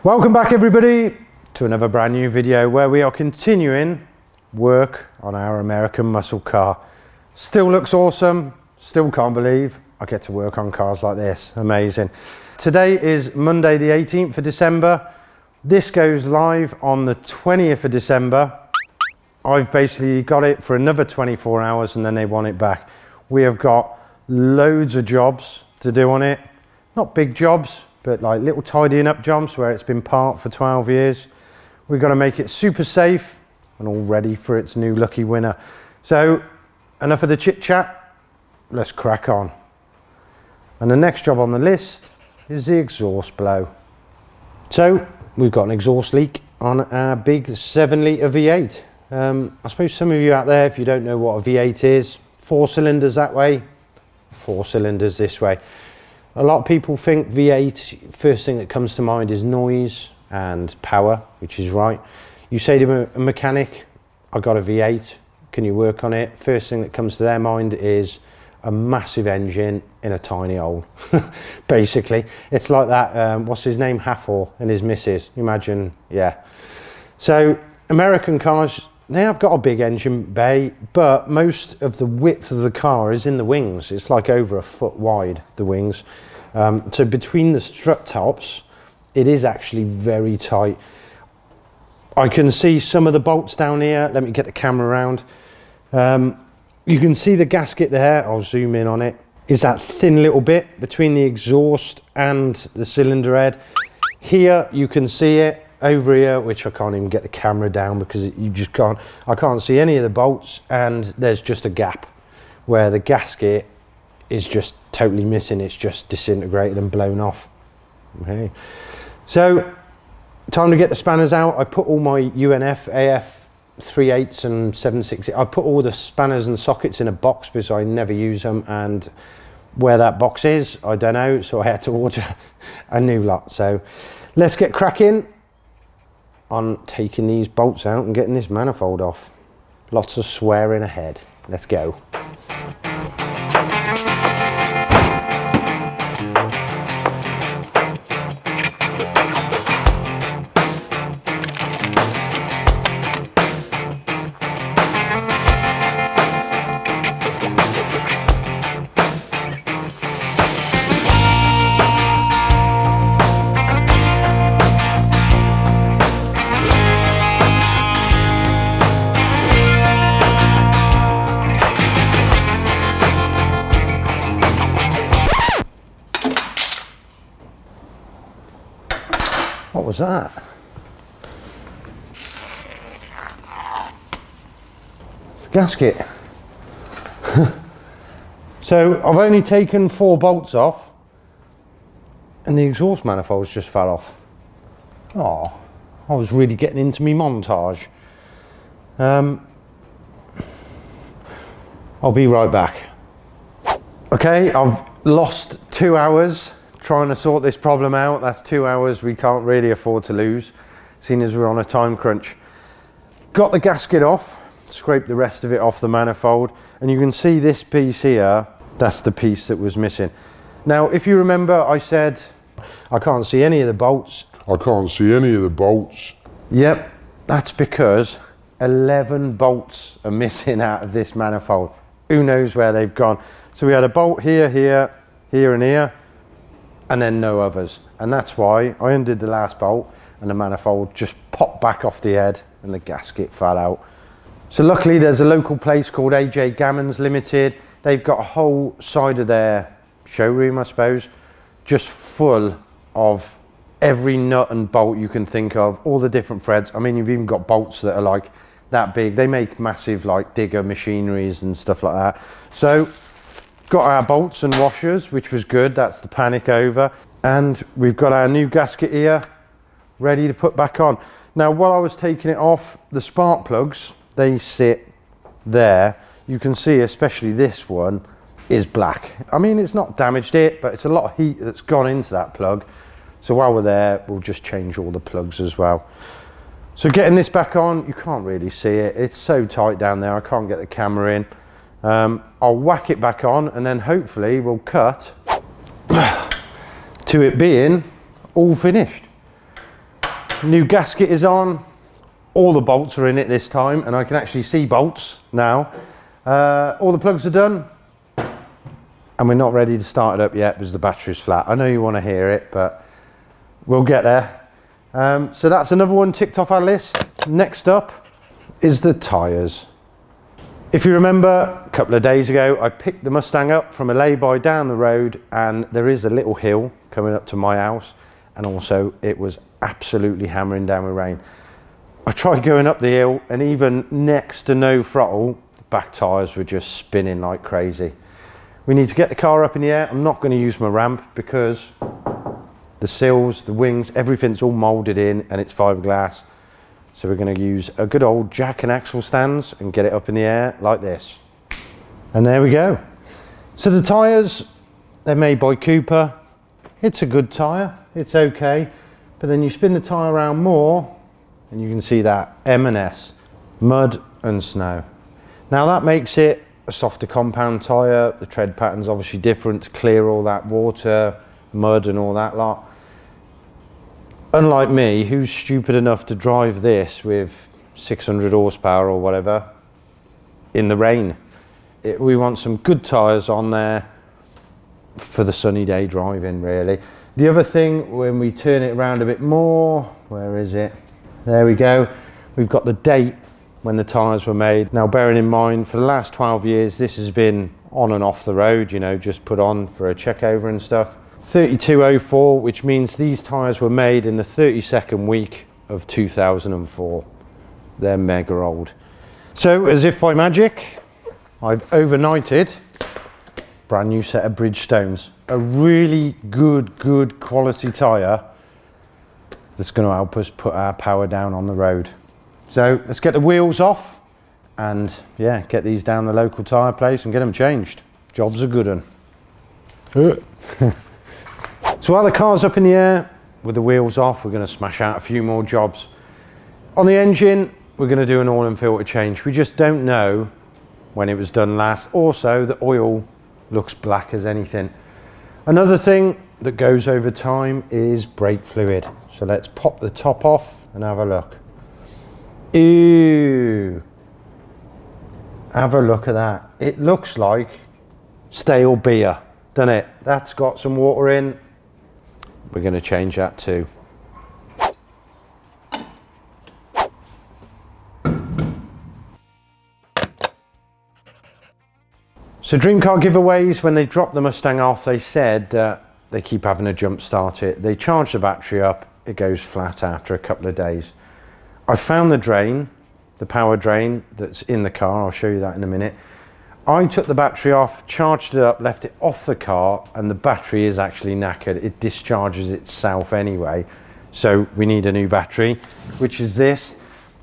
Welcome back everybody to another brand new video where we are continuing work on our American muscle car. Still looks awesome, still can't believe I get to work on cars like this, amazing. Today is Monday the 18th of December. This goes live on the 20th of December. I've basically got it for another 24 hours and then they want it back. We have got loads of jobs to do on it, not big jobs, but like little tidying up jobs where it's been parked for 12 years. We've got to make it super safe and all ready for its new lucky winner. So enough of the chit chat, let's crack on. And the next job on the list is the exhaust blow. So we've got an exhaust leak on our big 7-litre V8. I suppose some of you out there, if you don't know what a V8 is, 4 cylinders that way, 4 cylinders this way. A lot of people think V8, first thing that comes to mind is noise and power, which is right. You say to a mechanic, I got a V8, can you work on it? First thing that comes to their mind is a massive engine in a tiny hole. Basically, it's like that, what's his name, Hathor and his missus, imagine, yeah. So American cars, they have got a big engine bay, but most of the width of the car is in the wings. It's like over a foot wide, the wings. So between the strut tops, it is actually very tight. I can see some of the bolts down here. Let me get the camera around. You can see the gasket there. I'll zoom in on it. Is that thin little bit between the exhaust and the cylinder head. Here you can see it. Over here, which I can't even get the camera down because you just can't, I can't see any of the bolts, and there's just a gap where the gasket is just totally missing. It's just disintegrated and blown off. Okay, so time to get the spanners out. I put all my UNF, AF 3/8 and 7/6. I put all the spanners and sockets in a box because I never use them, and where that box is, I don't know, so I had to order a new lot. So let's get cracking on taking these bolts out and getting this manifold off. Lots of swearing ahead. Let's go. What was that? It's the gasket. So I've only taken 4 bolts off and the exhaust manifolds just fell off. Oh, I was really getting into me montage. I'll be right back. Okay, I've lost 2 hours trying to sort this problem out. That's 2 hours we can't really afford to lose, seeing as we're on a time crunch. Got the gasket off, scraped the rest of it off the manifold, and you can see this piece here, that's the piece that was missing. Now, if you remember, I said I can't see any of the bolts. I can't see any of the bolts. Yep, that's because 11 bolts are missing out of this manifold. Who knows where they've gone? So we had a bolt here, here, here and here, and then no others, and that's why I undid the last bolt and the manifold just popped back off the head and the gasket fell out. So luckily there's a local place called AJ Gammons Limited. They've got a whole side of their showroom, I suppose, just full of every nut and bolt you can think of, all the different threads. I mean, you've even got bolts that are like that big. They make massive like digger machineries and stuff like that. So got our bolts and washers, which was good. That's the panic over. And we've got our new gasket here ready to put back on. Now, while I was taking it off, the spark plugs, they sit there. You can see, especially this one, is black. I mean, it's not damaged it, but it's a lot of heat that's gone into that plug. So while we're there, we'll just change all the plugs as well. So getting this back on, you can't really see it. It's so tight down there, I can't get the camera in. I'll whack it back on and then hopefully we'll cut to it being all finished. New gasket is on. All the bolts are in it this time, and I can actually see bolts now. All the plugs are done, and we're not ready to start it up yet because the battery's flat. I know you want to hear it, but we'll get there. So that's another one ticked off our list. Next up is the tyres. If you remember, a couple of days ago, I picked the Mustang up from a lay-by down the road, and there is a little hill coming up to my house, and also it was absolutely hammering down with rain. I tried going up the hill, and even next to no throttle, the back tyres were just spinning like crazy. We need to get the car up in the air. I'm not going to use my ramp because the sills, the wings, everything's all moulded in and it's fiberglass. So we're going to use a good old jack and axle stands and get it up in the air like this. And there we go. So the tyres, they're made by Cooper. It's a good tyre, it's okay. But then you spin the tyre around more and you can see that M&S, mud and snow. Now that makes it a softer compound tyre. The tread pattern's obviously different to clear all that water, mud and all that lot. Unlike me, who's stupid enough to drive this with 600 horsepower or whatever in the rain. We want some good tyres on there for the sunny day driving, really. The other thing, when we turn it around a bit more, where is it? There we go. We've got the date when the tyres were made. Now, bearing in mind, for the last 12 years, this has been on and off the road, you know, just put on for a check over and stuff. 3204, which means these tyres were made in the 32nd week of 2004. They're mega old. So, as if by magic, I've overnighted brand new set of Bridgestones. A really good quality tyre that's going to help us put our power down on the road. So let's get the wheels off and yeah, get these down the local tyre place and get them changed. Job's a good one. So while the car's up in the air with the wheels off, we're going to smash out a few more jobs. On the engine, we're going to do an oil and filter change. We just don't know when it was done last. Also, the oil looks black as anything. Another thing that goes over time is brake fluid. So let's pop the top off and have a look. Ew. Have a look at that. It looks like stale beer, doesn't it? That's got some water in. We're going to change that too. So Dream Car giveaways, when they dropped the Mustang off, they said they keep having to jump start it. They charge the battery up, it goes flat after a couple of days. I found the drain, the power drain that's in the car. I'll show you that in a minute. I took the battery off, charged it up, left it off the car, and the battery is actually knackered. It discharges itself anyway. So we need a new battery, which is this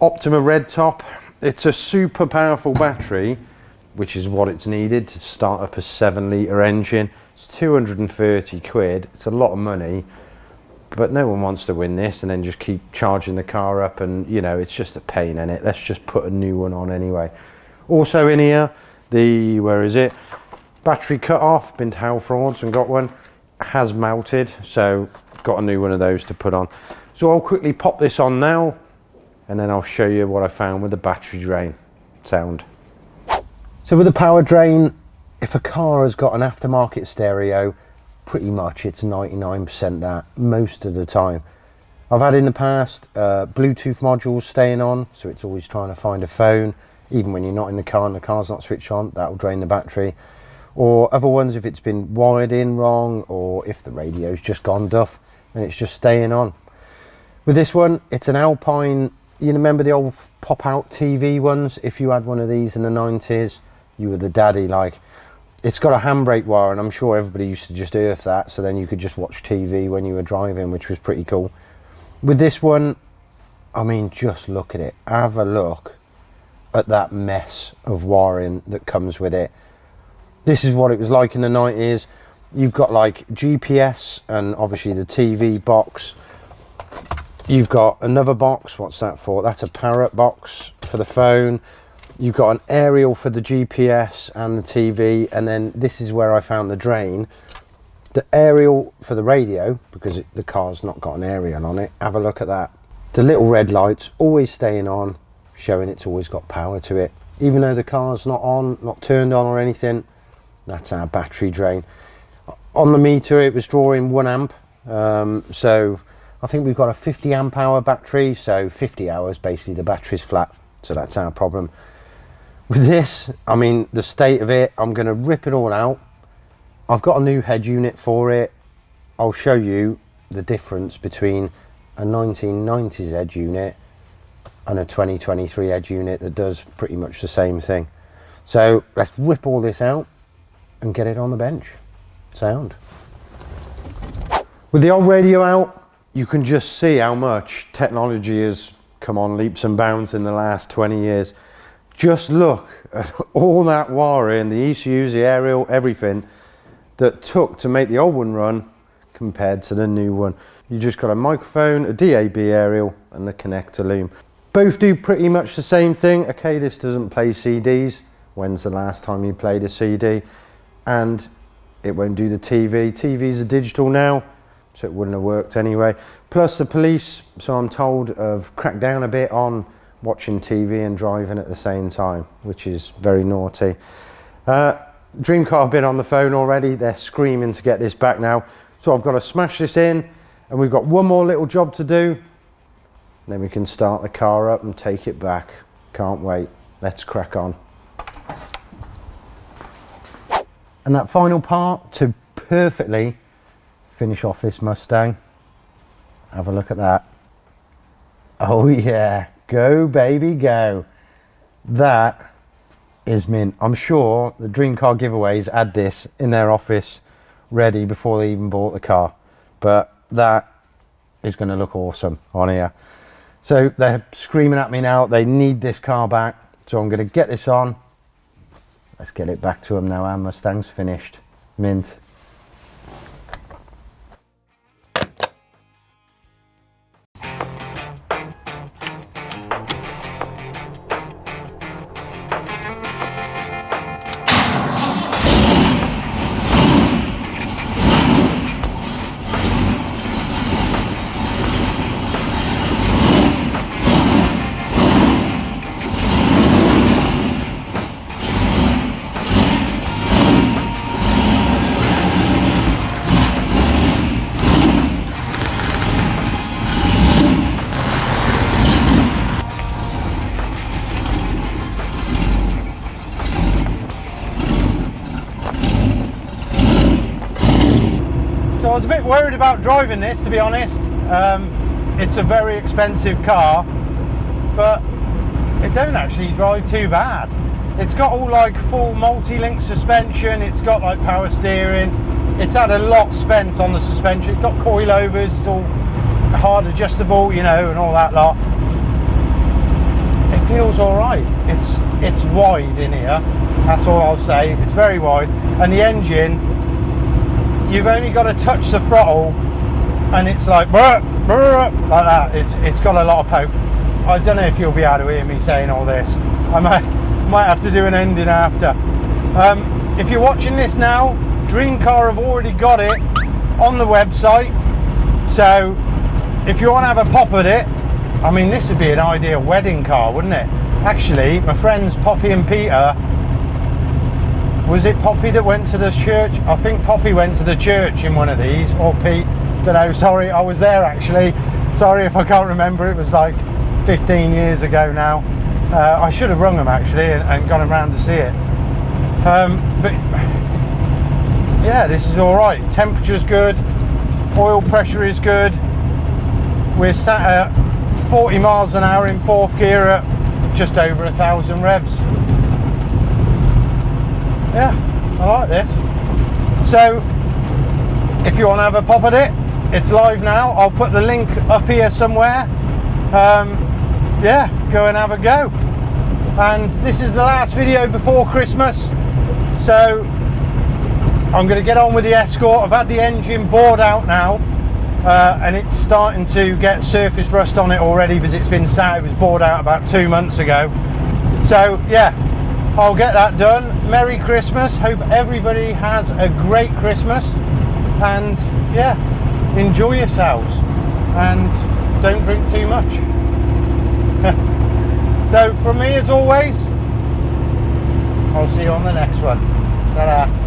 Optima Red Top. It's a super powerful battery, which is what it's needed to start up a 7-litre engine. It's 230 quid. It's a lot of money, but no one wants to win this and then just keep charging the car up, and you know, it's just a pain in it. Let's just put a new one on anyway. Also in here, the, where is it? Battery cut off, been to Hal Frauds and got one. Has melted, so got a new one of those to put on. So I'll quickly pop this on now, and then I'll show you what I found with the battery drain. Sound. So with the power drain, if a car has got an aftermarket stereo, pretty much it's 99% that, most of the time. I've had in the past Bluetooth modules staying on, so it's always trying to find a phone, even when you're not in the car and the car's not switched on, that'll drain the battery. Or other ones, if it's been wired in wrong, or if the radio's just gone duff, and it's just staying on. With this one, it's an Alpine, you remember the old pop-out TV ones? If you had one of these in the 90s, you were the daddy, like. It's got a handbrake wire, and I'm sure everybody used to just earth that, so then you could just watch TV when you were driving, which was pretty cool. With this one, I mean, just look at it. Have a look at that mess of wiring that comes with it. This is what it was like in the 90s. You've got like GPS and obviously the TV box. You've got another box. What's that for? That's a parrot box for the phone. You've got an aerial for the GPS and the TV, and then this is where I found the drain. The aerial for the radio, because the car's not got an aerial on it. Have a look at that. The little red lights always staying on, showing it's always got power to it. Even though the car's not on, not turned on or anything, that's our battery drain. On the meter it was drawing 1 amp, so I think we've got a 50 amp hour battery, so 50 hours basically the battery's flat, so that's our problem. With this, I mean, the state of it, I'm going to rip it all out. I've got a new head unit for it. I'll show you the difference between a 1990s head unit and a 2023 head unit that does pretty much the same thing. So let's rip all this out and get it on the bench. Sound. With the old radio out, you can just see how much technology has come on leaps and bounds in the last 20 years. Just look at all that wiring, the ECUs, the aerial, everything that took to make the old one run compared to the new one. You just got a microphone, a DAB aerial and the connector loom. Both do pretty much the same thing. Okay, this doesn't play CDs. When's the last time you played a CD? And it won't do the TV. TVs are digital now, so it wouldn't have worked anyway. Plus the police, so I'm told, have cracked down a bit on watching TV and driving at the same time, which is very naughty. Dream Car have been on the phone already. They're screaming to get this back now. So I've got to smash this in, and we've got one more little job to do. Then we can start the car up and take it back. Can't wait. Let's crack on. And that final part to perfectly finish off this Mustang. Have a look at that. Oh yeah, go baby go. That is mint. I'm sure the Dream Car giveaways had this in their office ready before they even bought the car. But that is going to look awesome on here. So they're screaming at me now. They need this car back. So I'm going to get this on. Let's get it back to them now. Our Mustang's finished. Mint. So I was a bit worried about driving this, to be honest. It's a very expensive car, but it don't actually drive too bad. It's got all like full multi-link suspension, it's got like power steering, it's had a lot spent on the suspension, it's got coilovers, it's all hard adjustable, you know, and all that lot. It feels all right. It's wide in here, that's all I'll say. It's very wide, and the engine, you've only got to touch the throttle and it's like brr, brr, like that. It's got a lot of poke. I don't know if you'll be able to hear me saying all this. I might have to do an ending after. If you're watching this now, Dream Car have already got it on the website, so if you want to have a pop at it, I mean, this would be an ideal wedding car, wouldn't it? Actually, my friends Poppy and Peter, was it Poppy that went to the church? I think Poppy went to the church in one of these, or Pete, don't know, sorry, I was there actually. Sorry if I can't remember, it was like 15 years ago now. I should have rung them actually and gone around to see it. But yeah, this is all right. Temperature's good, oil pressure is good. We're sat at 40 miles an hour in fourth gear at just over 1,000 revs. Yeah, I like this. So if you want to have a pop at it, it's live now. I'll put the link up here somewhere. Yeah, go and have a go. And this is the last video before Christmas, so I'm going to get on with the Escort. I've had the engine bored out now, and it's starting to get surface rust on it already because it's been sat. It was bored out about 2 months ago. So yeah, I'll get that done. Merry Christmas. Hope everybody has a great Christmas, and yeah, enjoy yourselves. And don't drink too much. So from me, as always, I'll see you on the next one. Ta-da.